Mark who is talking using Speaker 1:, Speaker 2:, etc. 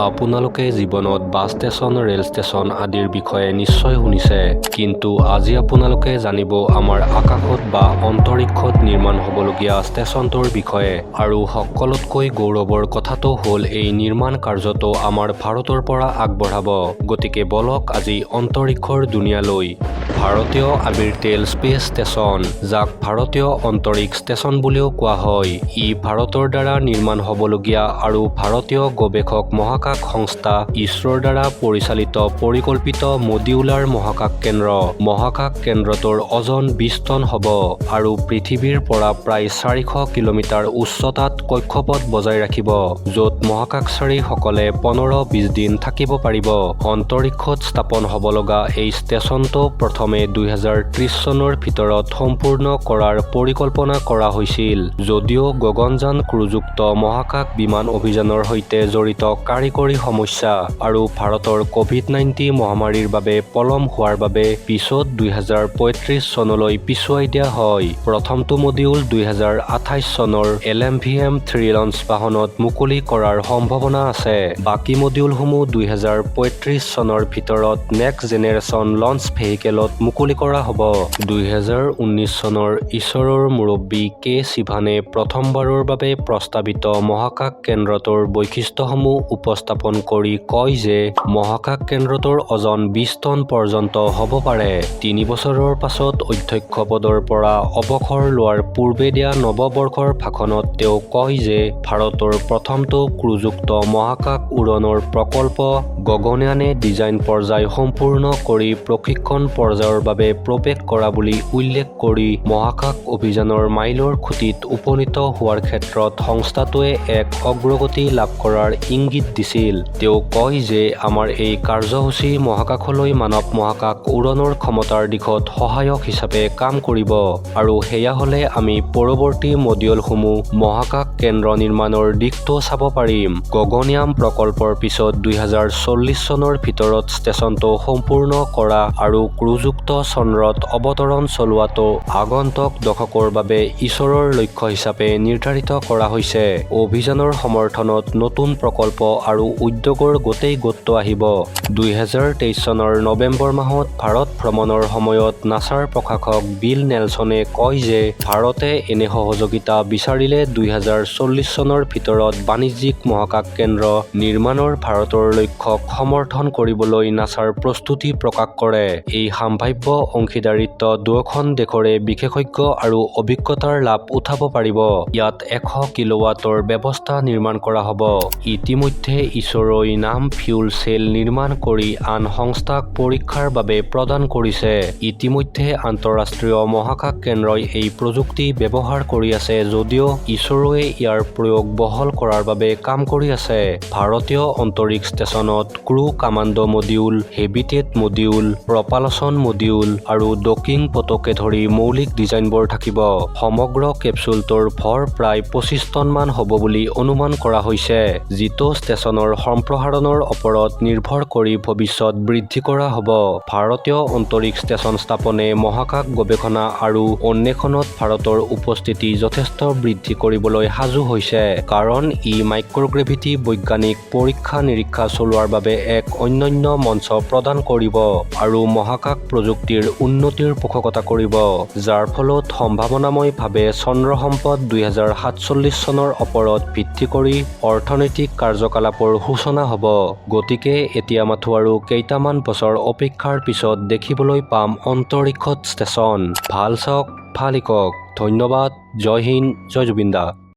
Speaker 1: আপোনালোকে জীৱনত bus station, rail station আদিৰ বিষয়ে নিশ্চয় শুনিছে, কিন্তু আজি আপোনালোকে জানিব আমাৰ আকাশত বা অন্তৰীক্ষত নিৰ্মাণ হ'বলগীয়া ষ্টেচনটোৰ বিষয়ে। আৰু সকলোতকৈ গৌৰৱৰ কথাটো হ'ল এই নিৰ্মাণ কাৰ্যটো আমাৰ ভাৰতৰ পৰা আগবঢ়াব। গতিকে বলক আজি অন্তৰীক্ষৰ দুনিয়ালৈ। ভাৰতীয় আবিৰতেল স্পেচ ষ্টেচন, যাক ভাৰতীয় অন্তৰীক্ষ ষ্টেচন বুলিও কোৱা হয়, ই ভাৰতৰ দ্বাৰা নিৰ্মাণ হ'বলগীয়া আৰু ভাৰতীয় গৱেষক মহাকাশ সংস্থা ইছৰোৰ দ্বাৰা পৰিচালিত পৰিকল্পিত মডিউলাৰ মহাকাশ কেন্দ্ৰ। মহাকাশ কেন্দ্ৰটোৰ ওজন 20 টন হ'ব আৰু পৃথিৱীৰ পৰা প্ৰায় 400 কিলোমিটাৰ উচ্চতাত কক্ষপথ বজাই ৰাখিব, য'ত মহাকাশচাৰীসকলে 15-20 দিন থাকিব পাৰিব। অন্তৰীক্ষত স্থাপন হ'ব লগা এই ষ্টেচনটো প্ৰথমে 2030 চনৰ ভিতৰত সম্পূৰ্ণ কৰাৰ পৰিকল্পনা কৰা হৈছিল, যদিও গগনযান ক্ৰুযুক্ত মহাকাশ বিমান অভিযানৰ সৈতে জড়িত কাৰিকৰী সমস্যা আৰু ভাৰতৰ কোভিড-19 মহামাৰীৰ বাবে পলম হোৱাৰ বাবে পিছত 2035 চনলৈ পিছুৱাই দিয়া হয়। প্ৰথমটো মডিউল 2028 চনৰ LMVM-3 লঞ্চ বাহনত মুকলি কৰাৰ সম্ভাৱনা আছে। বাকী মডিউলসমূহ 2035 চনৰ ভিতৰত নেক্সট জেনেৰেশ্যন লঞ্চ ভেহিকেলত মুকলি কৰা হ'ব। 2019 চনৰ ইছৰোৰ মুৰব্বী কে শিৱানে প্ৰথমবাৰৰ বাবে প্ৰস্তাৱিত মহাকাশ কেন্দ্ৰটোৰ বৈশিষ্ট্যসমূহ উপস্থাপন কৰি কয় যে মহাকাশ কেন্দ্ৰটোৰ ওজন 20 টন পৰ্যন্ত হ'ব পাৰে। 3 বছৰৰ পাছত অধ্যক্ষ পদৰ পৰা অৱসৰ লোৱাৰ পূৰ্বে দিয়া নৱবৰ্ষৰ ভাষণত তেওঁ কয় যে ভাৰতৰ প্ৰথমটো ক্ৰুযুক্ত মহাকাশ উৰণৰ প্ৰকল্প গগনয়ানে ডিজাইন পৰ্যায় সম্পূৰ্ণ কৰি প্ৰশিক্ষণ পৰ্যায়ৰ বাবে প্ৰৱেশ কৰা বুলি উল্লেখ কৰি মহাকাশ অভিযানৰ মাইলৰ খুঁটিত উপনীত হোৱাৰ ক্ষেত্ৰত সংস্থাটোৱে এক অগ্ৰগতি লাভ কৰাৰ ইংগিত দিছিল। তেওঁ কয় যে আমাৰ এই কাৰ্যসূচী মহাকাশলৈ মানৱ মহাকাশ উৰণৰ ক্ষমতাৰ দিশত সহায়ক হিচাপে কাম কৰিব, আৰু সেয়া হ'লে আমি পৰৱৰ্তী মডিউলসমূহ মহাকাশ কেন্দ্ৰ নিৰ্মাণৰ দিশটো চাব পাৰিম। গগনয়ান প্ৰকল্পৰ পিছত 2040 চনৰ ভিতৰত ষ্টেচনটো সম্পূৰ্ণ কৰা আৰু ক্ৰুযুক্ত চন্দ্ৰত অৱতৰণ চলোৱাটো আগন্তুক দশকৰ বাবে ইছৰোৰ লক্ষ্য হিচাপে নিৰ্ধাৰিত কৰা হৈছে। অভিযানৰ সমৰ্থনত নতুন প্ৰকল্প আৰু উদ্যোগৰ গোটেই গোটটো আহিব। 2023 চনৰ নৱেম্বৰ মাহত ভাৰত ভ্ৰমণৰ সময়ত নাছাৰ প্ৰশাসক বিল নেলছনে কয় যে ভাৰতে এনে সহযোগিতা বিচাৰিলে 2040 চনৰ ভিতৰত বাণিজ্যিক মহাকাশ কেন্দ্ৰ নিৰ্মাণৰ ভাৰতৰ লক্ষ্যক সমৰ্থন কৰিবলৈ নাছাৰ প্ৰস্তুতি প্ৰকাশ কৰে। এই সম্ভাৱ্য অংশীদাৰিত্ব দুয়োখন দেশৰে বিশেষজ্ঞ আৰু অভিজ্ঞতাৰ লাভ উঠাব পাৰিব। ইয়াত 100 কিলোৱাটৰ ব্যৱস্থা নিৰ্মাণ কৰা হ'ব। ইতিমধ্যে ইছৰোই নাম ফিউল চেল নিৰ্মাণ কৰি আন সংস্থাক পৰীক্ষাৰ বাবে প্ৰদান কৰিছে। ইতিমধ্যে আন্তঃৰাষ্ট্ৰীয় মহাকাশ কেন্দ্ৰই এই প্ৰযুক্তি ব্যৱহাৰ কৰি আছে, যদিও ইছৰোৱে ইয়াৰ প্ৰয়োগ বহল কৰাৰ বাবে কাম কৰি আছে। ভাৰতীয় অন্তৰীক্ষ ষ্টেচনত crew commando module, habitat module, propulsion module আৰু ডকিং পটকে ধৰি মৌলিক ডিজাইনবোৰ থাকিব। সমগ্ৰ কেপচুলটোৰ ভৰ প্ৰায় 25 টন মান হ'ব বুলি অনুমান কৰা হৈছে, যিটো ষ্টেচনৰ সম্প্ৰসাৰণৰ ওপৰত নিৰ্ভৰ কৰি ভৱিষ্যত বৃদ্ধি কৰা হ'ব। ভাৰতীয় অন্তৰীক্ষ ষ্টেচন স্থাপনে মহাকাশ গৱেষণা আৰু অন্বেষণত ভাৰতৰ উপস্থিতি যথেষ্ট বৃদ্ধি কৰিবলৈ সাজু হৈছে, কাৰণ ই মাইক্ৰগ্ৰেভিটি বৈজ্ঞানিক পৰীক্ষা-নিৰীক্ষা চলোৱাৰ বাবে এক অনন্য মঞ্চ প্ৰদান কৰিব আৰু মহাকাশ প্ৰযুক্তিৰ উন্নতিৰ পোষকতা কৰিব, যাৰ ফলত সম্ভাৱনাময়ভাৱে চন্দ্ৰ সম্পদ 2047 চনৰ ওপৰত ভিত্তি কৰি অৰ্থনৈতিক কাৰ্যকলাপৰ সূচনা হ'ব। গতিকে এতিয়া মাথো আৰু কেইটামান বছৰ অপেক্ষাৰ পিছত দেখিবলৈ পাম অন্তৰীক্ষত ষ্টেচন। ভাল চাওক, ভাল শিকক। ধন্যবাদ। জয় হিন্দ, জয় জুবিন দা।